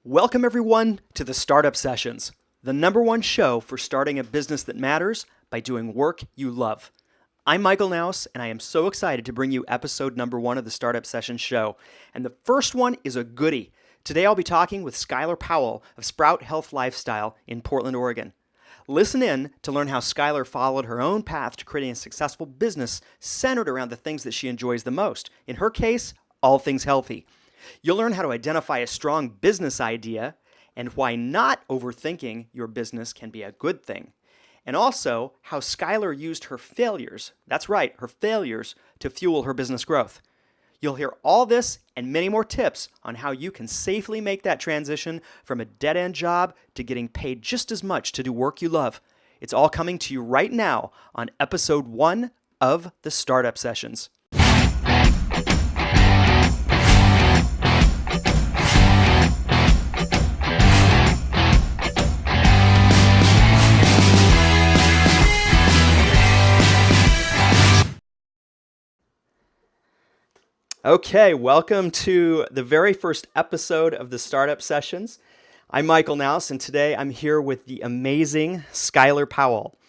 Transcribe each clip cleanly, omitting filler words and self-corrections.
Welcome, everyone, to the Startup Sessions, the #1 show for starting a business that matters by doing work you love. I'm Michael Knouse, and I am so excited to bring you episode #1 of the Startup Sessions show. And the first one is a goodie. Today I'll be talking with Skylor Powell of Sprout Health Lifestyle in Portland, Oregon. Listen in to learn how Skylor followed her own path to creating a successful business centered around the things that she enjoys the most. In her case, all things healthy. You'll learn how to identify a strong business idea and why not overthinking your business can be a good thing. And also how Skylor used her failures, that's right, her failures, to fuel her business growth. You'll hear all this and many more tips on how you can safely make that transition from a dead-end job to getting paid just as much to do work you love. It's all coming to you right now on episode 1 of the Startup Sessions. Okay, welcome to the very first episode of the Startup Sessions. I'm Michael Knouse, and today I'm here with the amazing Skylor Powell.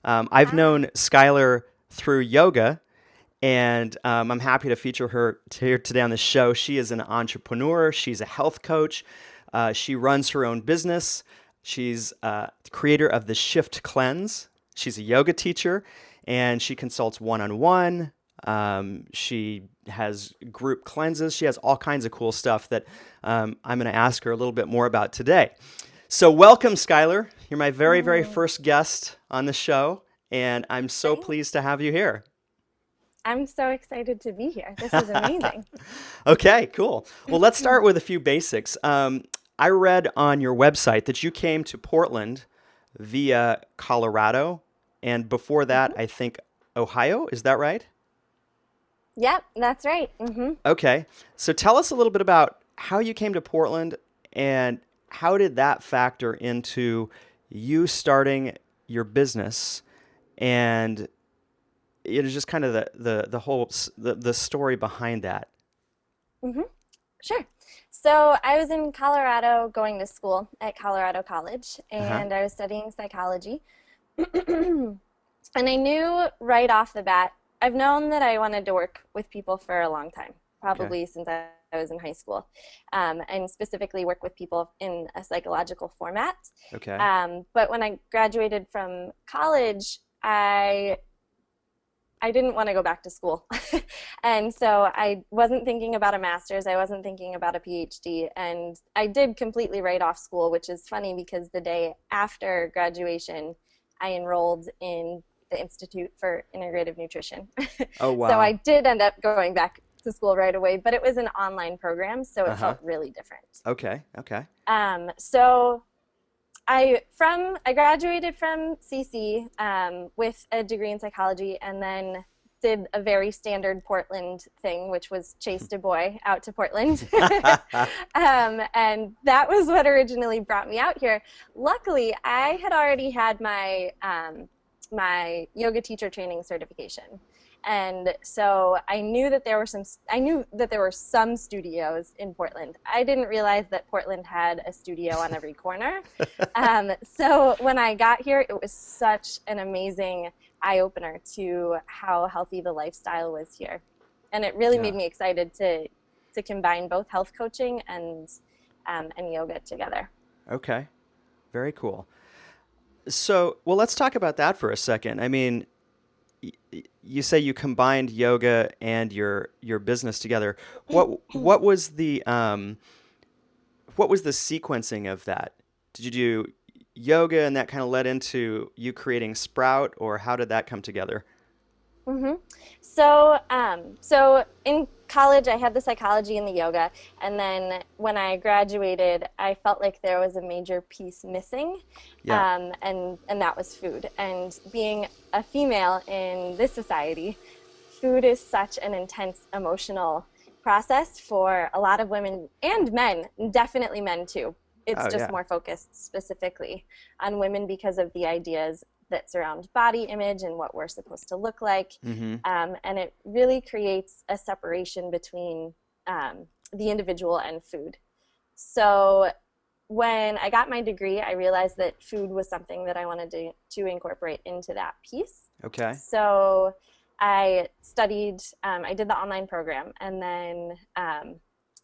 I've known Skylor through yoga, and I'm happy to feature her here today on the show. She is an entrepreneur. She's a health coach. She runs her own business. She's the creator of the Shift Cleanse. She's a yoga teacher, and she consults one-on-one. She has group cleanses. She has all kinds of cool stuff that I'm going to ask her a little bit more about today. So welcome, Skylor. You're my very first guest on the show, and I'm so pleased to have you here. I'm so excited to be here. This is amazing. Okay, cool. Well, let's start with a few basics. I read on your website that you came to Portland via Colorado, and before that, I think Ohio. Is that right? Yep, that's right. Okay. So tell us a little bit about how you came to Portland and how did that factor into you starting your business and it is just kind of the whole the story behind that. Sure. So I was in Colorado going to school at Colorado College, Uh-huh. and I was studying psychology. And I knew right off the bat, I've known that I wanted to work with people for a long time, probably since I was in high school, and specifically work with people in a psychological format. Okay. But when I graduated from college, I didn't want to go back to school. And so I wasn't thinking about a master's. I wasn't thinking about a PhD. And I did completely write off school, which is funny because the day after graduation, I enrolled in the Institute for Integrative Nutrition. Oh, wow. So I did end up going back to school right away, but it was an online program, so it felt really different. Okay. So I graduated from CC with a degree in psychology, and then did a very standard Portland thing, which was chased a boy out to Portland. And that was what originally brought me out here. Luckily, I had already had my my yoga teacher training certification. And so I knew that there were some studios in Portland. I didn't realize that Portland had a studio on every corner. So when I got here, it was such an amazing eye-opener to how healthy the lifestyle was here. And it really made me excited to combine both health coaching and yoga together. Okay. Very cool. So, well, let's talk about that for a second. I mean, you say you combined yoga and your business together. What was the sequencing of that? Did you do yoga and that kind of led into you creating Sprout, or how did that come together? So in college, I had the psychology and the yoga, and then when I graduated, I felt like there was a major piece missing, and that was food. And being a female in this society, food is such an intense emotional process for a lot of women and men, definitely men too. It's just more focused specifically on women because of the ideas that surround body image and what we're supposed to look like. And it really creates a separation between the individual and food. So when I got my degree, I realized that food was something that I wanted to incorporate into that piece. Okay. So I studied, I did the online program. And then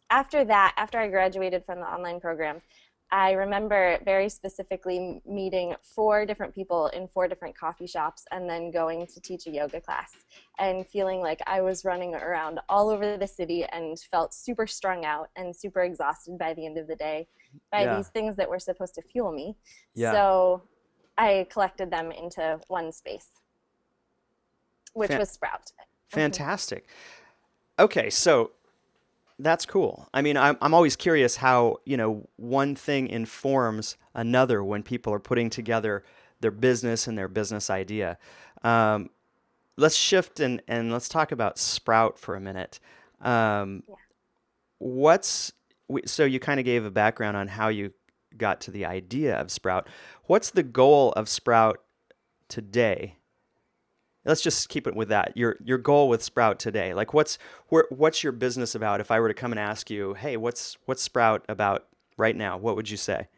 after that, after I graduated from the online program, I remember very specifically meeting 4 different people in 4 different coffee shops and then going to teach a yoga class and feeling like I was running around all over the city and felt super strung out and super exhausted by the end of the day by Yeah. these things that were supposed to fuel me. Yeah. So I collected them into one space, which Fan- was Sprout. Fantastic. Okay, so that's cool. I mean, I'm always curious how, one thing informs another when people are putting together their business and their business idea. Um, let's shift and let's talk about Sprout for a minute. Um, Yeah. so you kind of gave a background on how you got to the idea of Sprout. What's the goal of Sprout today? Let's just keep it with that. Your goal with Sprout today. Like what's your business about? If I were to come and ask you, hey, what's Sprout about right now? What would you say?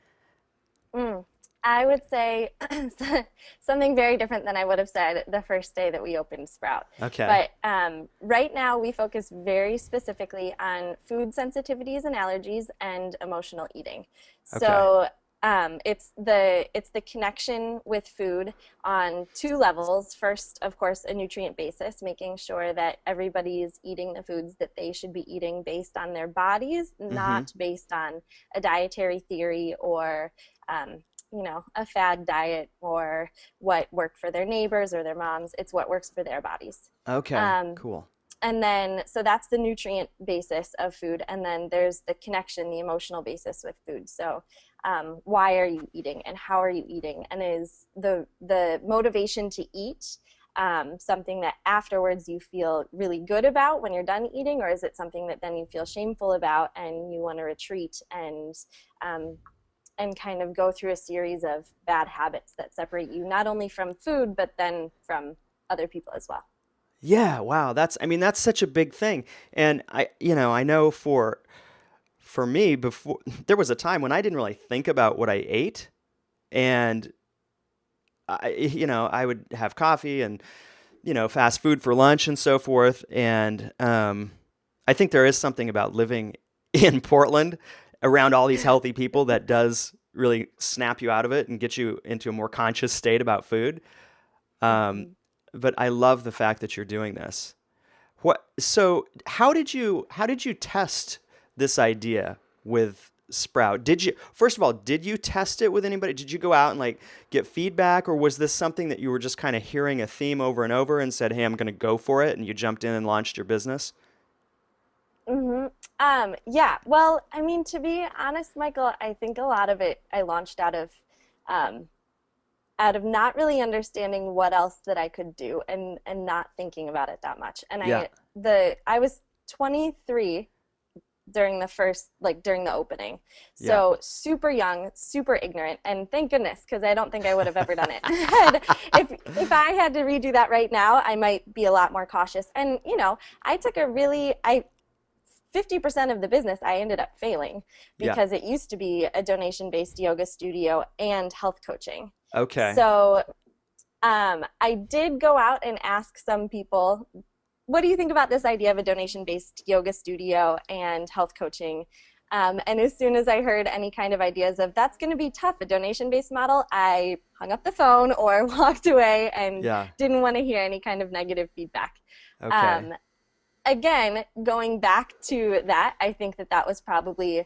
Mm. I would say something very different than I would have said the first day that we opened Sprout. Okay. But right now, we focus very specifically on food sensitivities and allergies and emotional eating. Okay. So it's the connection with food on 2 levels. First, of course, a nutrient basis, making sure that everybody is eating the foods that they should be eating based on their bodies, Mm-hmm. not based on a dietary theory or a fad diet or what worked for their neighbors or their moms. It's what works for their bodies. Okay. Um, Cool. and then, so that's the nutrient basis of food. And then there's the connection, the emotional basis with food. So why are you eating and how are you eating? And is the motivation to eat something that afterwards you feel really good about when you're done eating, or is it something that then you feel shameful about and you want to retreat um, and kind of go through a series of bad habits that separate you not only from food, but then from other people as well. Yeah. Wow. That's such a big thing. And I know for me, before there was a time when I didn't really think about what I ate, and I would have coffee and fast food for lunch and so forth. And I think there is something about living in Portland around all these healthy people that does really snap you out of it and get you into a more conscious state about food. Um, Mhm. but I love the fact that you're doing this. So how did you test this idea with Sprout? First of all, did you test it with anybody? Did you go out and like get feedback, or was this something that you were just kind of hearing a theme over and over and said, "Hey, I'm going to go for it," and you jumped in and launched your business? hmm Yeah. Well, I mean, to be honest, Michael, I think a lot of it I launched um, out of not really understanding what else that I could do and not thinking about it that much. And Yeah. I was 23 during the first during the opening. Yeah. So super young, super ignorant, and thank goodness because I don't think I would have ever done it. And if I had to redo that right now, I might be a lot more cautious. And I took a really I 50% of the business I ended up failing Yeah. because it used to be a donation-based yoga studio and health coaching. Okay. So I did go out and ask some people, what do you think about this idea of a donation-based yoga studio and health coaching? And as soon as I heard any kind of ideas of that's going to be tough, a donation-based model, I hung up the phone or walked away and Yeah. didn't want to hear any kind of negative feedback. Okay. Again, going back to that, I think that was probably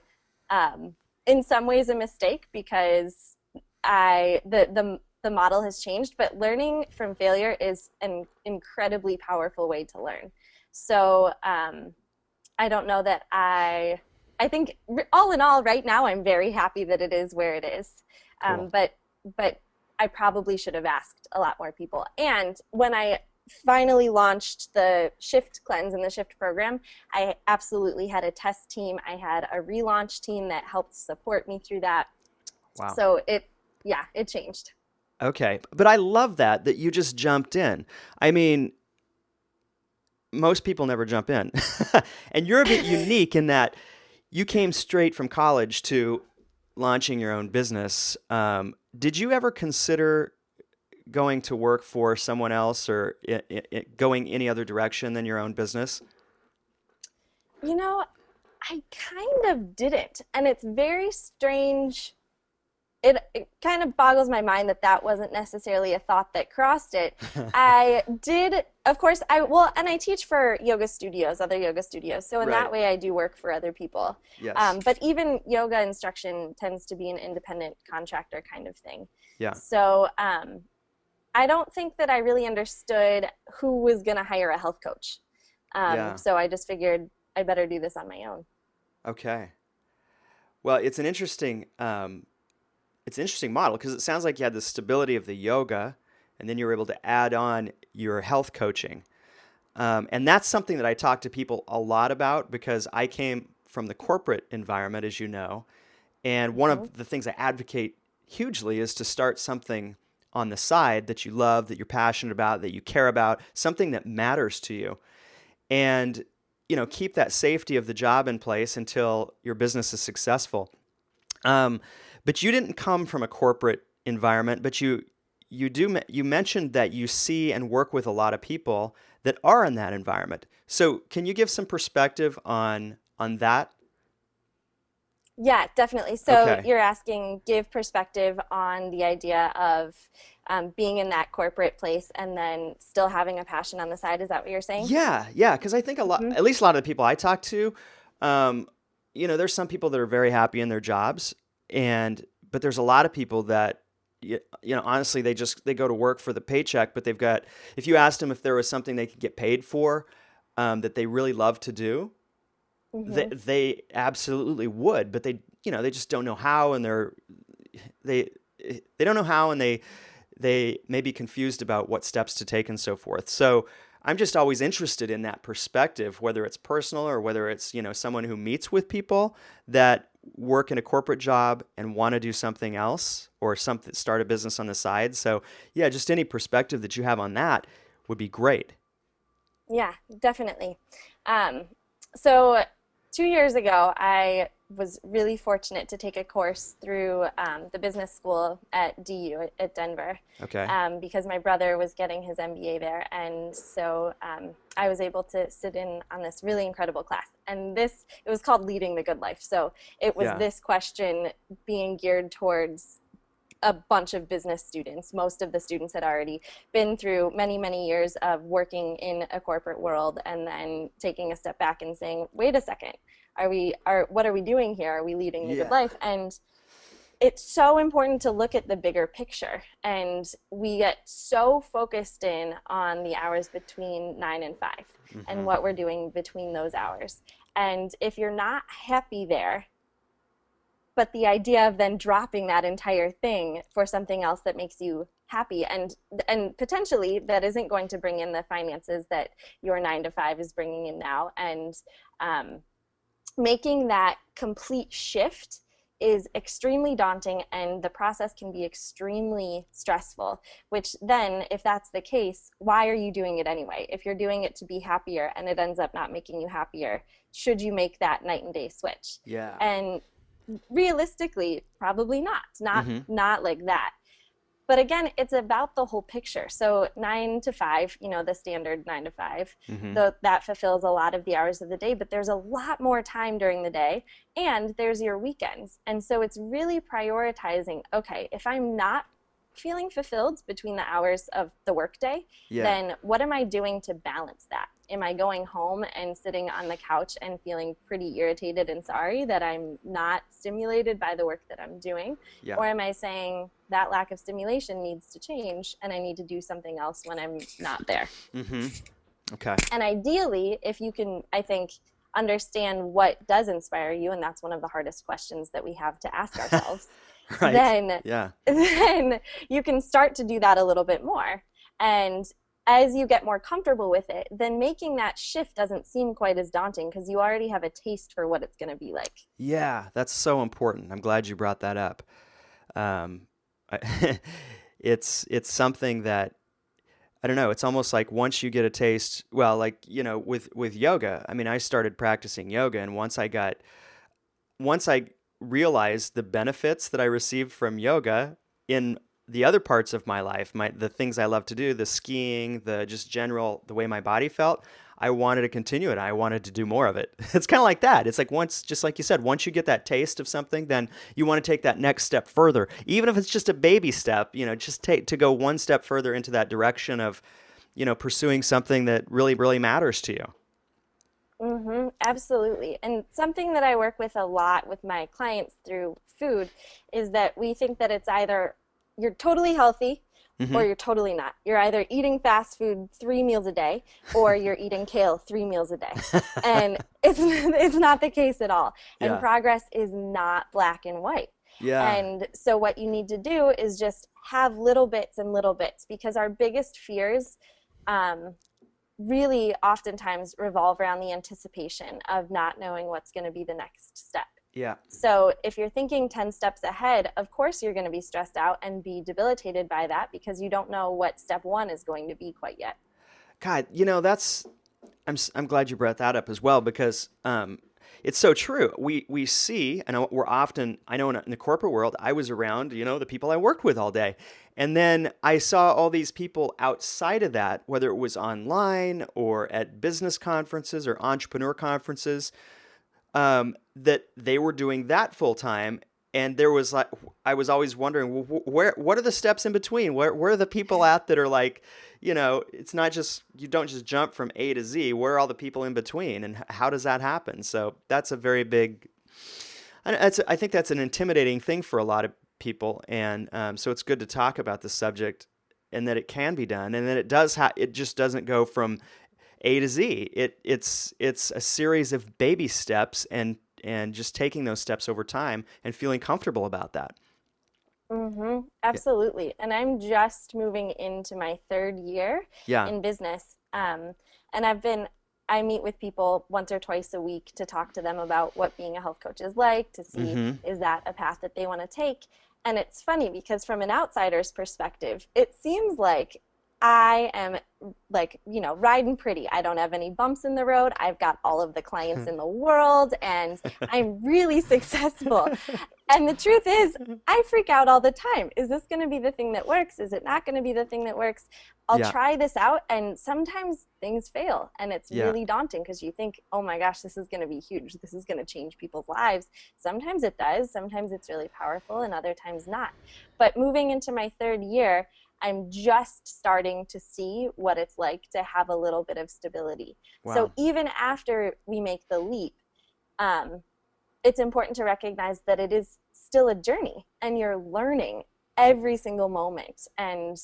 in some ways a mistake because the model has changed, but learning from failure is an incredibly powerful way to learn. So I don't know that I think all in all, right now, I'm very happy that it is where it is. Cool. But I probably should have asked a lot more people. And when I finally launched the Shift Cleanse and the Shift program, I absolutely had a test team. I had a relaunch team that helped support me through that. Wow. So it changed. Okay. But I love that you just jumped in. I mean, most people never jump in. And you're a bit unique in that you came straight from college to launching your own business, did you ever consider going to work for someone else or going any other direction than your own business? You know, I kind of didn't. And it's very strange. It kind of boggles my mind that that wasn't necessarily a thought that crossed it. I did, of course, and I teach for yoga studios, other yoga studios. So in Right. that way, I do work for other people. Yes. But even yoga instruction tends to be an independent contractor kind of thing. Yeah. So I don't think that I really understood who was going to hire a health coach. Yeah. So I just figured I better do this on my own. Okay. Well, it's an interesting model because it sounds like you had the stability of the yoga, and then you were able to add on your health coaching. And that's something that I talk to people a lot about because I came from the corporate environment, as you know. And one Hmm. of the things I advocate hugely is to start something on the side that you love, that you're passionate about, that you care about, something that matters to you. And, keep that safety of the job in place until your business is successful. Um, but you didn't come from a corporate environment, but you mentioned that you see and work with a lot of people that are in that environment. So can you give some perspective on that? Yeah, definitely. So Okay. you're asking, give perspective on the idea of being in that corporate place and then still having a passion on the side. Is that what you're saying? Yeah, yeah, because I think Hmm. at least a lot of the people I talk to, um, there's some people that are very happy in their jobs, but there's a lot of people that, honestly, they go to work for the paycheck, but if you asked them if there was something they could get paid for, that they really love to do, Hmm. they absolutely would, but they just don't know how, and they they don't know how, and they may be confused about what steps to take and so forth. So I'm just always interested in that perspective, whether it's personal or whether it's, someone who meets with people that work in a corporate job and want to do something else or start a business on the side. So yeah, just any perspective that you have on that would be great. Yeah, definitely. Um, so 2 years ago, I was really fortunate to take a course through the business school at DU at Denver Okay. because my brother was getting his MBA there. And so I was able to sit in on this really incredible class. And it was called Leading the Good Life. So it was Yeah. this question being geared towards a bunch of business students. Most of the students had already been through many, many years of working in a corporate world and then taking a step back and saying, wait a second, what are we doing here? Are we leading the good Yeah. life? And it's so important to look at the bigger picture. And we get so focused in on the hours between 9 and 5 and Hmm. what we're doing between those hours. And if you're not happy there, but the idea of then dropping that entire thing for something else that makes you happy and potentially that isn't going to bring in the finances that your 9 to 5 is bringing in now, and um, making that complete shift is extremely daunting, and the process can be extremely stressful, which then if that's the case, why are you doing it anyway? If you're doing it to be happier and it ends up not making you happier, should you make that night and day switch? Yeah. And realistically, probably Hmm. not like that. But again, it's about the whole picture. So 9 to 5, the standard 9 to 5, Hmm. that fulfills a lot of the hours of the day, but there's a lot more time during the day, and there's your weekends. And so it's really prioritizing, okay, if I'm not feeling fulfilled between the hours of the workday, Yeah. then what am I doing to balance that? Am I going home and sitting on the couch and feeling pretty irritated and sorry that I'm not stimulated by the work that I'm doing? Yeah. Or am I saying that lack of stimulation needs to change and I need to do something else when I'm not there? Hmm. Okay. And ideally, if you can, I think, understand what does inspire you, and that's one of the hardest questions that we have to ask ourselves, Right. then Yeah. then you can start to do that a little bit more. And as you get more comfortable with it, then making that shift doesn't seem quite as daunting because you already have a taste for what it's going to be like. Yeah, that's so important. I'm glad you brought that up. Um, it's something that I don't know. It's almost like once you get a taste, well, like with yoga. I mean, I started practicing yoga, and once I realize the benefits that I received from yoga in the other parts of my life, the things I love to do, the skiing, the just general, the way my body felt. I wanted to continue it. I wanted to do more of it. It's kind of like that. It's like once, just like you said, once you get that taste of something, then you want to take that next step further. Even if it's just a baby step, just take to go one step further into that direction of, pursuing something that really, really matters to you. Absolutely. And something that I work with a lot with my clients through food is that we think that it's either you're totally healthy or you're totally not. You're either eating fast food 3 meals a day or you're eating kale 3 meals a day. And it's not the case at all. And Yeah. progress is not black and white. Yeah. And so what you need to do is just have little bits and little bits, because our biggest fears really oftentimes revolve around the anticipation of not knowing what's going to be the next step. Yeah. So if you're thinking 10 steps ahead, of course you're going to be stressed out and be debilitated by that because you don't know what step one is going to be quite yet. God, I'm glad you brought that up as well, because it's so true. We see, and we're often, I know in the corporate world, I was around, the people I worked with all day. And then I saw all these people outside of that, whether it was online or at business conferences or entrepreneur conferences, that they were doing that full time. And there was like, I was always wondering, well, what are the steps in between? Where are the people at that are like, it's not just, you don't just jump from A to Z. Where are all the people in between, and how does that happen? So that's a very big, I think that's an intimidating thing for a lot of people. And so it's good to talk about the subject, and that it can be done, and that it does. It just doesn't go from A to Z. It's a series of baby steps, and just taking those steps over time and feeling comfortable about that. Absolutely. And I'm just moving into my third year Yeah. in business. And I meet with people once or twice a week to talk to them about what being a health coach is like, to see is that a path that they want to take. And it's funny because from an outsider's perspective, it seems like I am riding pretty. I don't have any bumps in the road. I've got all of the clients in the world, and I'm really successful. And the truth is, I freak out all the time. Is this going to be the thing that works? Is it not going to be the thing that works? I'll try this out, and sometimes things fail, and it's really daunting because you think, oh my gosh, this is going to be huge. This is going to change people's lives. Sometimes it does. Sometimes it's really powerful, and other times not. But moving into my third year, I'm just starting to see what it's like to have a little bit of stability. Wow. So even after we make the leap, it's important to recognize that it is still a journey, and you're learning every single moment. And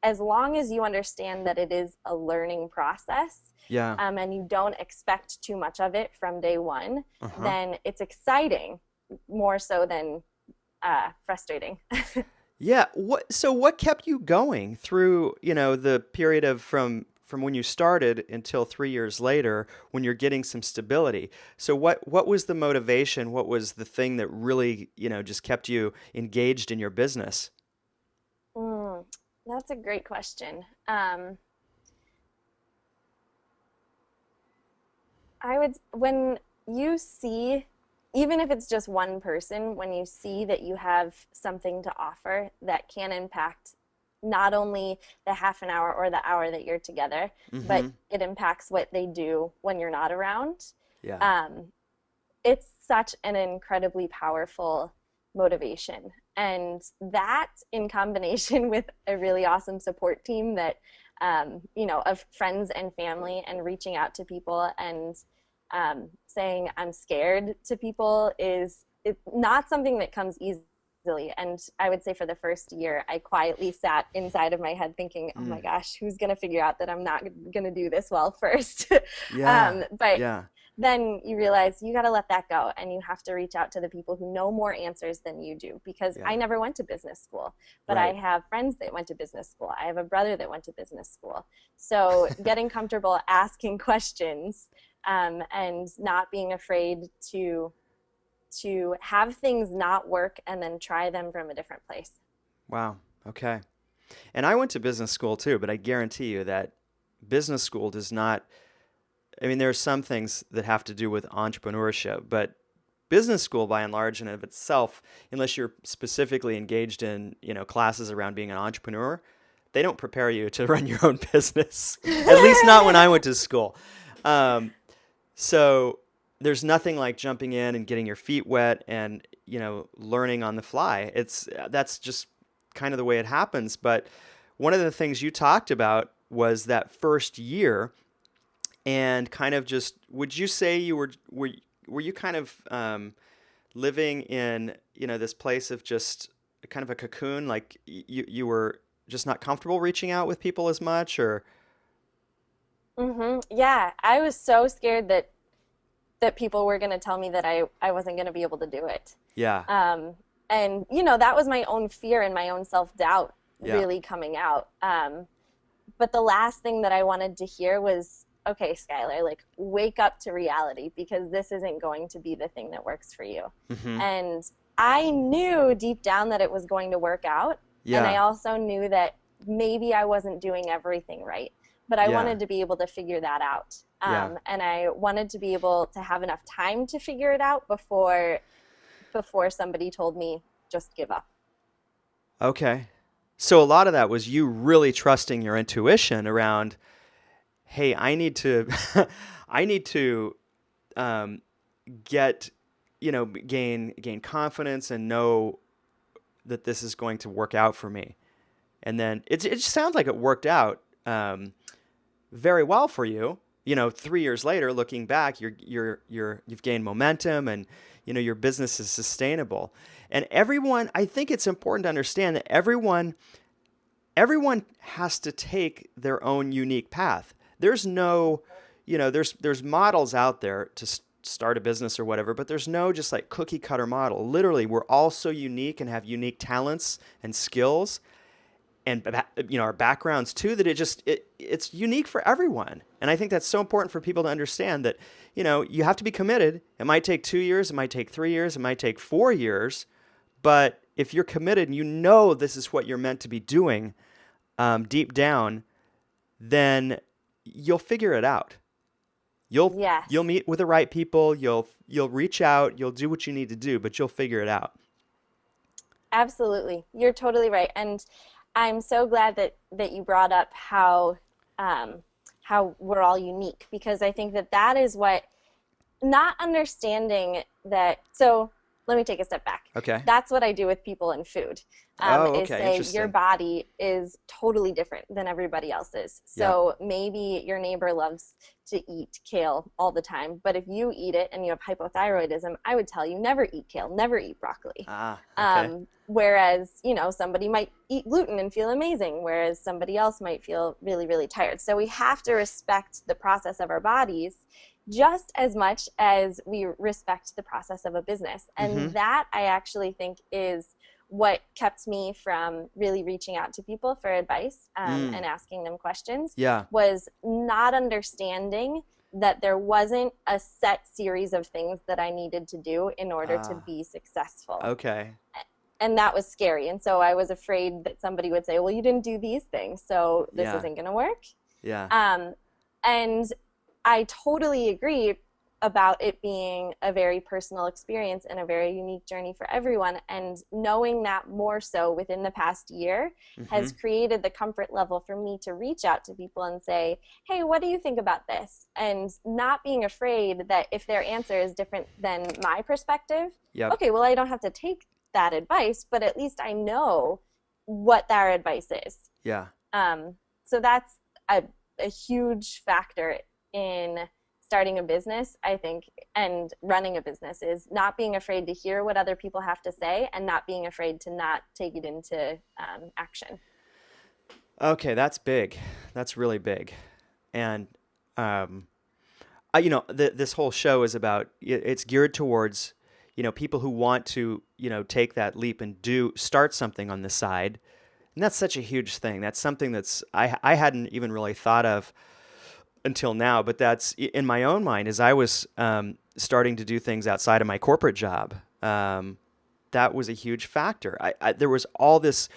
as long as you understand that it is a learning process, and you don't expect too much of it from day one, then it's exciting more so than frustrating. Yeah. So what kept you going through, the period of from when you started until 3 years later, when you're getting some stability? So what was the motivation? What was the thing that really, just kept you engaged in your business? That's a great question. When you see, even if it's just one person, when you see that you have something to offer that can impact not only the half an hour or the hour that you're together, but it impacts what they do when you're not around. It's such an incredibly powerful motivation. And that, in combination with a really awesome support team that, of friends and family, and reaching out to people and saying I'm scared to people, it's not something that comes easily. And I would say for the first year, I quietly sat inside of my head thinking, oh my gosh, who's going to figure out that I'm not going to do this well first? Then you realize you got to let that go, and you have to reach out to the people who know more answers than you do, because I never went to business school, but I have friends that went to business school. I have a brother that went to business school. So getting comfortable asking questions, and not being afraid to have things not work and then try them from a different place. Wow. Okay. And I went to business school too, but I guarantee you that business school does not, there are some things that have to do with entrepreneurship, but business school by and large in and of itself, unless you're specifically engaged in, classes around being an entrepreneur, they don't prepare you to run your own business. At least not when I went to school. So there's nothing like jumping in and getting your feet wet and, learning on the fly. That's just kind of the way it happens. But one of the things you talked about was that first year, and kind of just, would you say you were you kind of living in, this place of just kind of a cocoon, like you were just not comfortable reaching out with people as much, or? Yeah, I was so scared that people were going to tell me that I wasn't going to be able to do it. Yeah. And that was my own fear and my own self-doubt Yeah. really coming out. But the last thing that I wanted to hear was, okay, Skylor, like, wake up to reality, because this isn't going to be the thing that works for you. And I knew deep down that it was going to work out. Yeah. And I also knew that maybe I wasn't doing everything right, but I Yeah. wanted to be able to figure that out. Yeah. And I wanted to be able to have enough time to figure it out before somebody told me, just give up. Okay. So a lot of that was you really trusting your intuition around, hey, I need to, I need to get, gain confidence and know that this is going to work out for me. And then it just sounds like it worked out very well for you. 3 years later, looking back, you've gained momentum, and your business is sustainable. And everyone, I think it's important to understand that everyone has to take their own unique path. There's no, there's models out there to start a business or whatever, but there's no just like cookie cutter model. Literally, we're all so unique and have unique talents and skills, and our backgrounds too, that it's unique for everyone. And I think that's so important for people to understand that, you have to be committed. It might take 2 years, it might take 3 years, it might take 4 years, but if you're committed and this is what you're meant to be doing deep down, then you'll figure it out. You'll meet with the right people, you'll reach out, you'll do what you need to do, but you'll figure it out. Absolutely. You're totally right. And I'm so glad that you brought up how we're all unique, because I think that is what, not understanding that. So let me take a step back. Okay. That's what I do with people in food. Okay. Is say Interesting. your body is totally different than everybody else's. So maybe your neighbor loves to eat kale all the time, but if you eat it and you have hypothyroidism, I would tell you never eat kale, never eat broccoli. Okay. Whereas, somebody might eat gluten and feel amazing, whereas somebody else might feel really, really tired. So we have to respect the process of our bodies just as much as we respect the process of a business. And that, I actually think, is what kept me from really reaching out to people for advice and asking them questions. Was not understanding that there wasn't a set series of things that I needed to do in order to be successful. Okay. And that was scary. And so I was afraid that somebody would say, well, you didn't do these things, so this isn't going to work. Yeah. And I totally agree about it being a very personal experience and a very unique journey for everyone. And knowing that more so within the past year has created the comfort level for me to reach out to people and say, hey, what do you think about this? And not being afraid that if their answer is different than my perspective, okay, well, I don't have to take that advice, but at least I know what their advice is. Yeah. So that's a huge factor in starting a business, I think, and running a business, is not being afraid to hear what other people have to say and not being afraid to not take it into action. Okay, that's big. That's really big. And, this whole show is about, it's geared towards, people who want to, take that leap and start something on the side. And that's such a huge thing. That's something that's, I hadn't even really thought of until now, but that's in my own mind as I was starting to do things outside of my corporate job. That was a huge factor. There was all this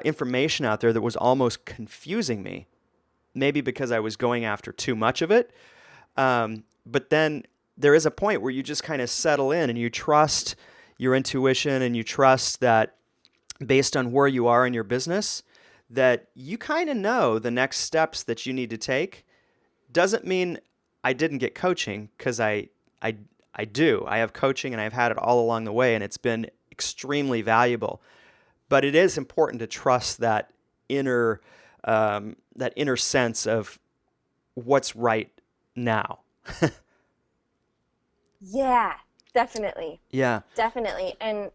information out there that was almost confusing me, maybe because I was going after too much of it. But then there is a point where you just kind of settle in and you trust your intuition and you trust that based on where you are in your business, that you kind of know the next steps that you need to take. Doesn't mean I didn't get coaching, because I do. I have coaching and I've had it all along the way, and it's been extremely valuable. But it is important to trust that inner sense of what's right now. Yeah, definitely. Yeah. Definitely. And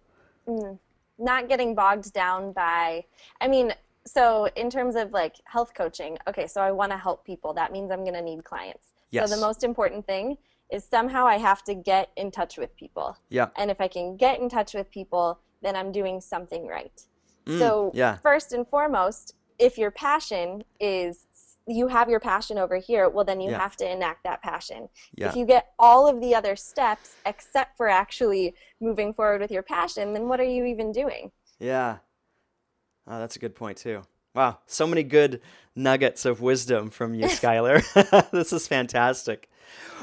not getting bogged down by, I mean, so in terms of like health coaching, okay, so I want to help people. That means I'm going to need clients. Yes. So the most important thing is somehow I have to get in touch with people. Yeah. And if I can get in touch with people, then I'm doing something right. So first and foremost, if your passion is, you have your passion over here, well, then you have to enact that passion. If you get all of the other steps except for actually moving forward with your passion, then what are you even doing? Yeah. Oh, that's a good point too. Wow, so many good nuggets of wisdom from you, Skylor. This is fantastic.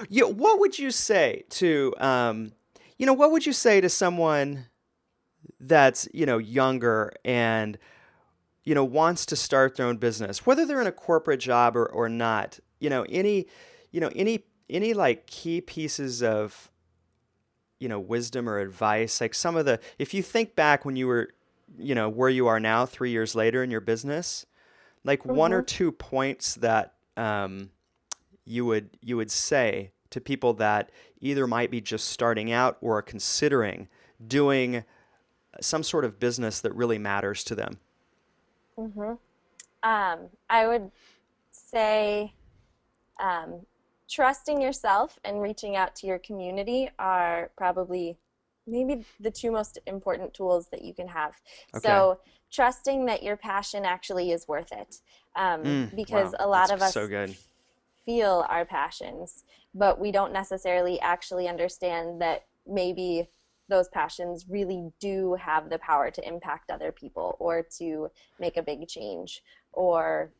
What would you say to, what would you say to someone that's, younger and, wants to start their own business, whether they're in a corporate job or not? Any like key pieces of, wisdom or advice, like some of the, if you think back when you were, where you are now 3 years later in your business, like one or two points that you would say to people that either might be just starting out or considering doing some sort of business that really matters to them. I would say trusting yourself and reaching out to your community are probably maybe the two most important tools that you can have. Okay. So trusting that your passion actually is worth it. Because a lot of us so good. feel our passions, but we don't necessarily actually understand that maybe those passions really do have the power to impact other people or to make a big change, or,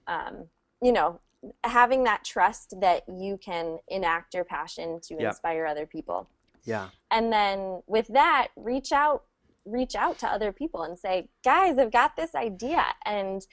having that trust that you can enact your passion to inspire other people. Yeah. And then with that, reach out to other people and say, guys, I've got this idea. And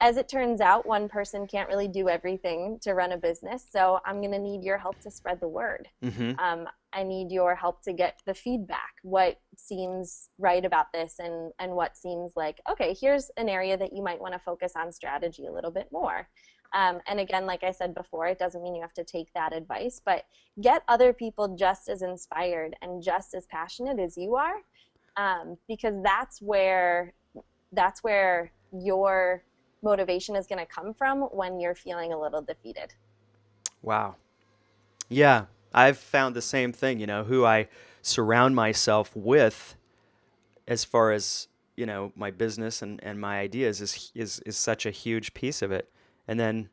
as it turns out, one person can't really do everything to run a business. So I'm going to need your help to spread the word. I need your help to get the feedback. What seems right about this, and what seems like, okay, here's an area that you might want to focus on strategy a little bit more. And again, like I said before, it doesn't mean you have to take that advice, but get other people just as inspired and just as passionate as you are, because that's where your motivation is going to come from when you're feeling a little defeated. Wow. Yeah, I've found the same thing, who I surround myself with as far as, my business and my ideas is such a huge piece of it. And then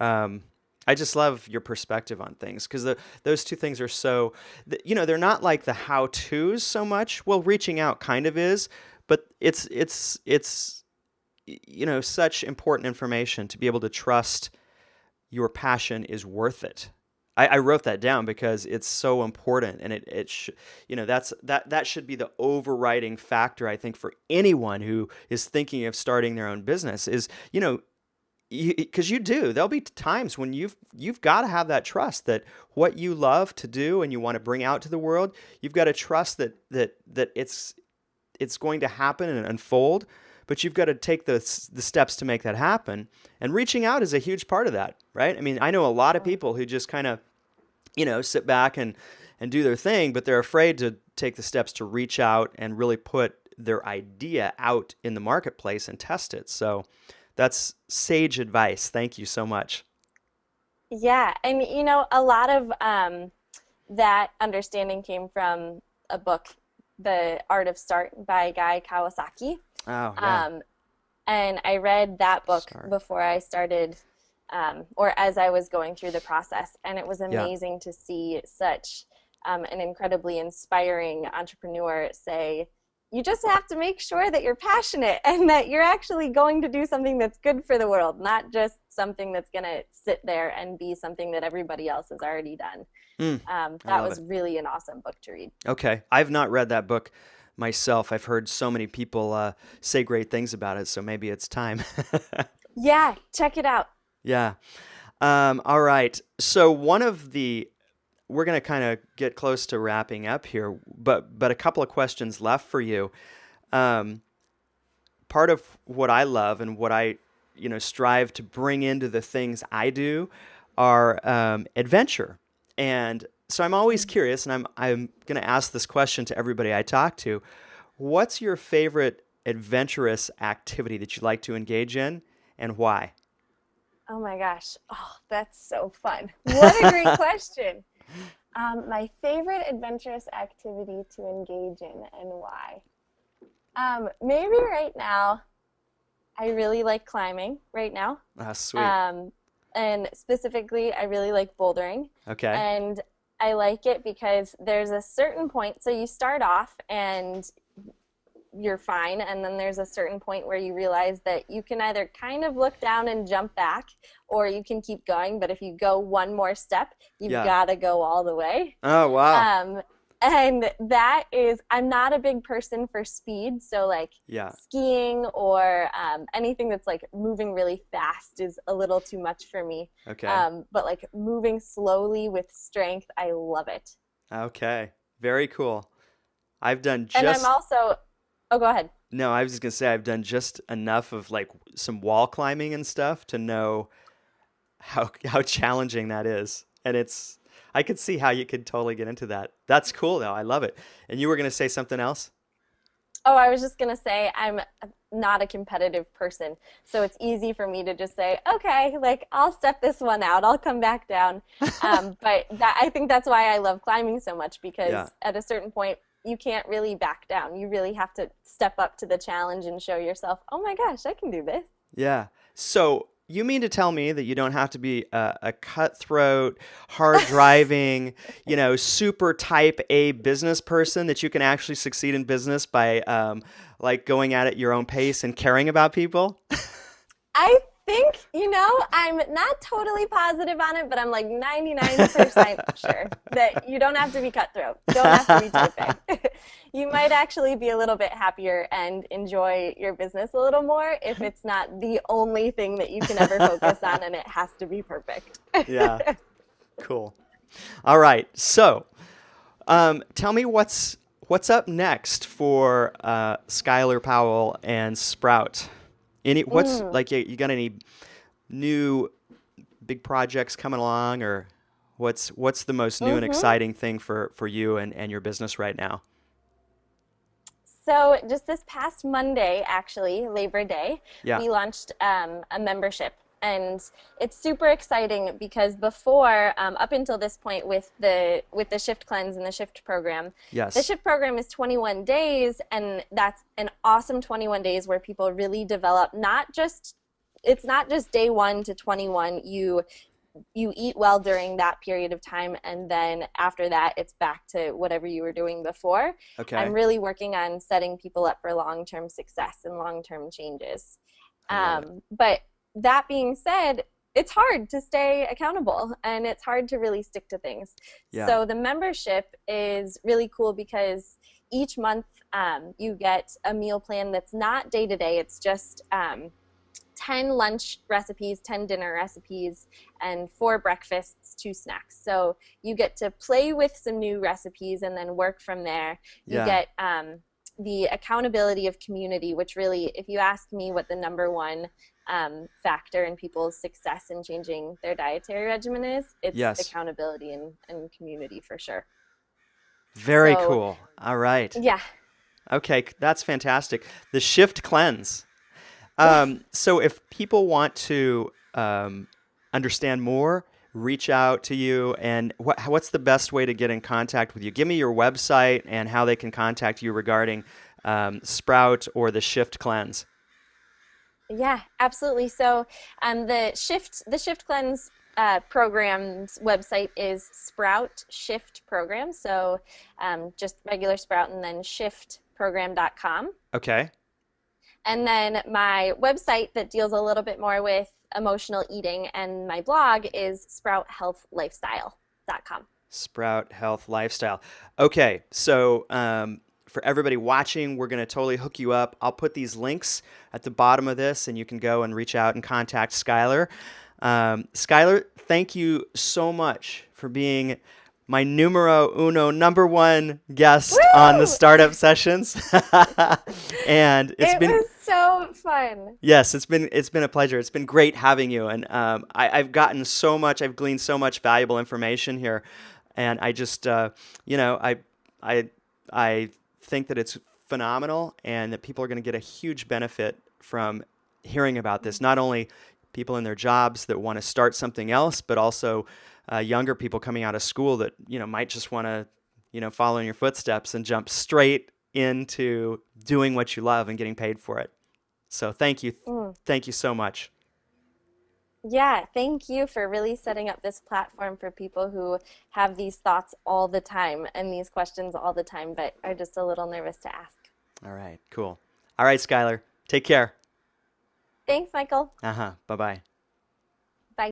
I just love your perspective on things, because those two things are so, they're not like the how-tos so much. Well, reaching out kind of is, but it's such important information to be able to trust your passion is worth it. I wrote that down because it's so important, and that should be the overriding factor, I think, for anyone who is thinking of starting their own business is, because there'll be times when you've got to have that trust that what you love to do and you want to bring out to the world, you've got to trust that it's going to happen and unfold. But you've got to take the steps to make that happen. And reaching out is a huge part of that, right? I mean, I know a lot of people who just kind of, sit back and do their thing, but they're afraid to take the steps to reach out and really put their idea out in the marketplace and test it. So that's sage advice. Thank you so much. Yeah. And, a lot of that understanding came from a book, The Art of Start by Guy Kawasaki. Oh, yeah. And I read that book before I started, or as I was going through the process. And it was amazing to see such an incredibly inspiring entrepreneur say, you just have to make sure that you're passionate and that you're actually going to do something that's good for the world, not just something that's going to sit there and be something that everybody else has already done. That was really an awesome book to read. Okay. I've not read that book myself. I've heard so many people say great things about it, so maybe it's time. Yeah, check it out. Yeah. All right. So we're going to kind of get close to wrapping up here, but a couple of questions left for you. Part of what I love and what I, strive to bring into the things I do are adventure. And so I'm always curious, and I'm going to ask this question to everybody I talk to. What's your favorite adventurous activity that you like to engage in, and why? Oh my gosh. Oh, that's so fun. What a great question. My favorite adventurous activity to engage in and why? Maybe right now, I really like climbing right now. Ah, sweet. And specifically, I really like bouldering. Okay. And I like it because there's a certain point, so you start off and you're fine, and then there's a certain point where you realize that you can either kind of look down and jump back, or you can keep going, but if you go one more step, you've got to go all the way. Oh, wow. And that is, I'm not a big person for speed, so like skiing or anything that's like moving really fast is a little too much for me. Okay. But like moving slowly with strength, I love it. Okay. Very cool. I've done And I'm also, oh, go ahead. No, I was just going to say I've done just enough of like some wall climbing and stuff to know how challenging that is. And I could see how you could totally get into that. That's cool though. I love it. And you were going to say something else? Oh, I was just going to say I'm not a competitive person. So it's easy for me to just say, okay, like I'll step this one out. I'll come back down. But I think that's why I love climbing so much, because at a certain point, you can't really back down. You really have to step up to the challenge and show yourself, oh my gosh, I can do this. Yeah. So you mean to tell me that you don't have to be a cutthroat, hard driving, super type A business person, that you can actually succeed in business by like going at it your own pace and caring about people? I think, I'm not totally positive on it, but I'm like 99% sure that you don't have to be cutthroat. Don't have to be type A. You might actually be a little bit happier and enjoy your business a little more if it's not the only thing that you can ever focus on and it has to be perfect. Yeah. Cool. All right. So tell me what's up next for Skylor Powell and Sprout. Like you got any new big projects coming along, or what's the most new and exciting thing for you and your business right now? So just this past Monday, actually, Labor Day, we launched a membership. And it's super exciting because before, up until this point with the Shift Cleanse and the Shift program, the Shift program is 21 days, and that's an awesome 21 days where people really develop it's not just day 1 to 21. You eat well during that period of time, and then after that, it's back to whatever you were doing before. Okay. I'm really working on setting people up for long-term success and long-term changes. But that being said, it's hard to stay accountable, and it's hard to really stick to things. Yeah. So the membership is really cool because each month you get a meal plan that's not day-to-day. It's just 10 lunch recipes, 10 dinner recipes, and 4 breakfasts, 2 snacks. So you get to play with some new recipes and then work from there. You get the accountability of community, which really, if you ask me what the number one factor in people's success in changing their dietary regimen is, it's accountability and community for sure. Very cool. All right. Yeah. Okay, that's fantastic. The Shift Cleanse. So if people want to understand more, reach out to you, and what's the best way to get in contact with you? Give me your website and how they can contact you regarding Sprout or the Shift Cleanse. Yeah, absolutely. So the Shift Cleanse program's website is Sprout Shift Program. So just regular Sprout and then Shift adventurousprogram.com. Okay. And then my website that deals a little bit more with emotional eating and my blog is sprouthealthlifestyle.com. Sprout Health Lifestyle. Okay, so for everybody watching, we're going to totally hook you up. I'll put these links at the bottom of this, and you can go and reach out and contact Skylor. Skylor, thank you so much for being my numero uno, number one guest Woo! on the Startup Sessions. And it was so fun. Yes, it's been a pleasure. It's been great having you, and I've gotten so much. I've gleaned so much valuable information here, and I just I think that it's phenomenal, and that people are going to get a huge benefit from hearing about this. Not only people in their jobs that want to start something else, but also younger people coming out of school that might just want to follow in your footsteps and jump straight into doing what you love and getting paid for it. So thank you. Thank you so much. Yeah, thank you for really setting up this platform for people who have these thoughts all the time and these questions all the time, but are just a little nervous to ask. All right, cool. All right, Skylor, take care. Thanks, Michael. Bye-bye. Bye.